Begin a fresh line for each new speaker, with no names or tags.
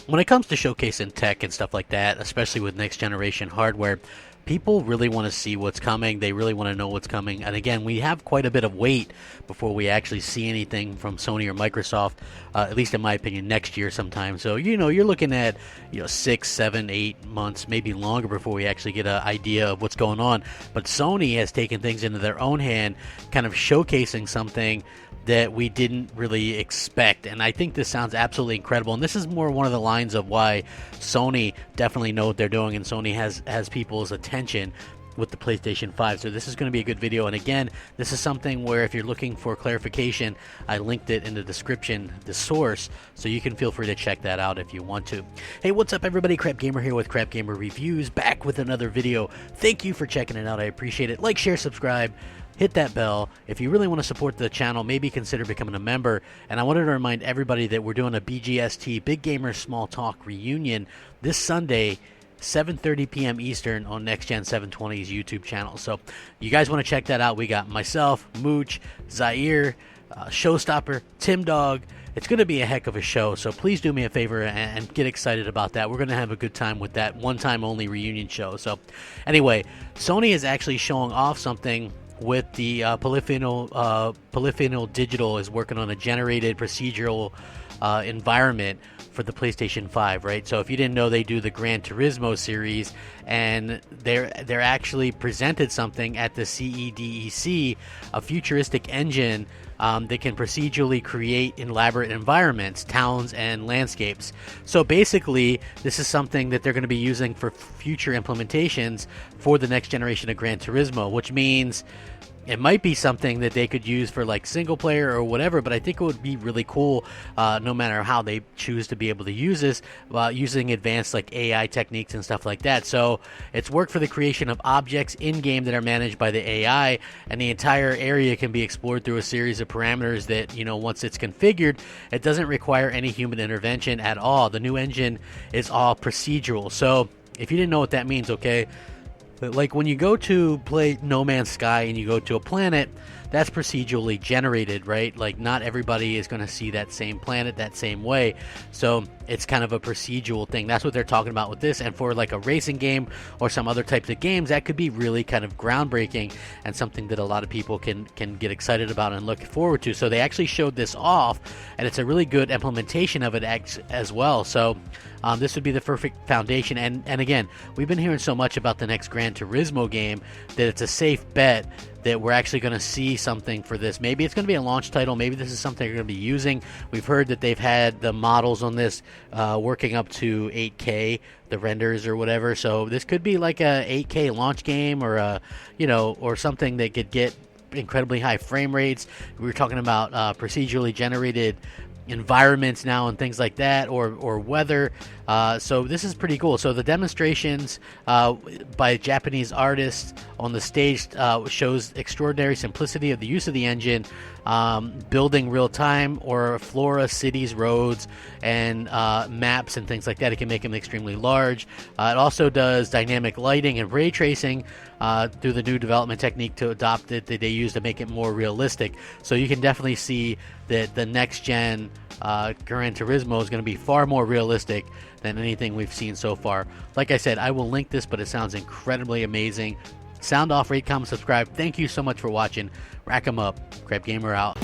when it comes to showcasing tech and stuff like that, especially with next generation hardware, people really want to see what's coming. They really want to know what's coming. And again, we have quite a bit of wait before we actually see anything from Sony or Microsoft, at least in my opinion, next year sometime. So, you're looking at, 6, 7, 8 months, maybe longer before we actually get an idea of what's going on. But Sony has taken things into their own hand, kind of showcasing something that we didn't really expect, and I think this sounds absolutely incredible. And this is more one of the lines of why Sony definitely know what they're doing, and Sony has people's attention with the PlayStation 5. So this is going to be a good video, and again, this is something where if you're looking for clarification, I linked it in the description, the source, so you can feel free to check that out if you want to. Hey, what's up everybody? Crapgamer here with Crapgamer Reviews, back with another video. Thank you for checking it out. I appreciate it. Like, share, subscribe. Hit that bell. If you really want to support the channel, maybe consider becoming a member. And I wanted to remind everybody that we're doing a BGST, Big Gamer Small Talk reunion this Sunday, 7:30 p.m. Eastern on Next Gen 720's YouTube channel. So you guys want to check that out. We got myself, Mooch, Zaire, Showstopper, Tim Dog. It's going to be a heck of a show, so please do me a favor and get excited about that. We're going to have a good time with that one-time only reunion show. So anyway, Sony is actually showing off something with the Polyphenoal Digital is working on a generated procedural environment for the PlayStation 5, right? So if you didn't know, they do the Gran Turismo series, and they're actually presented something at the CEDEC, a futuristic engine that can procedurally create elaborate environments, towns, and landscapes. So basically, this is something that they're going to be using for future implementations for the next generation of Gran Turismo, which means it might be something that they could use for like single player or whatever, but I think it would be really cool no matter how they choose to be able to use this, using advanced like AI techniques and stuff like that. So it's work for the creation of objects in-game that are managed by the AI, and the entire area can be explored through a series of parameters that, once it's configured, it doesn't require any human intervention at all. The new engine is all procedural. So if you didn't know what that means, okay, like when you go to play No Man's Sky and you go to a planet, that's procedurally generated, right? Like not everybody is going to see that same planet that same way. So it's kind of a procedural thing. That's what they're talking about with this. And for like a racing game or some other types of games, that could be really kind of groundbreaking and something that a lot of people can get excited about and look forward to. So they actually showed this off, and it's a really good implementation of it as well. So this would be the perfect foundation. And again, we've been hearing so much about the next Gran Turismo game that it's a safe bet that we're actually going to see something for this. Maybe it's going to be a launch title. Maybe this is something they're going to be using. We've heard that they've had the models on this working up to 8K, the renders or whatever. So this could be like a 8K launch game, or or something that could get incredibly high frame rates. We were talking about procedurally generated environments now and things like that, or weather. So this is pretty cool. So the demonstrations by Japanese artists on the stage shows extraordinary simplicity of the use of the engine, building real time or flora, cities, roads, and maps and things like that. It can make them extremely large. It also does dynamic lighting and ray tracing through the new development technique to adopt it that they use to make it more realistic. So you can definitely see that the next gen Gran Turismo is going to be far more realistic than anything we've seen so far. Like I said, I will link this, but it sounds incredibly amazing. Sound off, rate, comment, subscribe. Thank you so much for watching. Rack 'em up. Crapgamer out.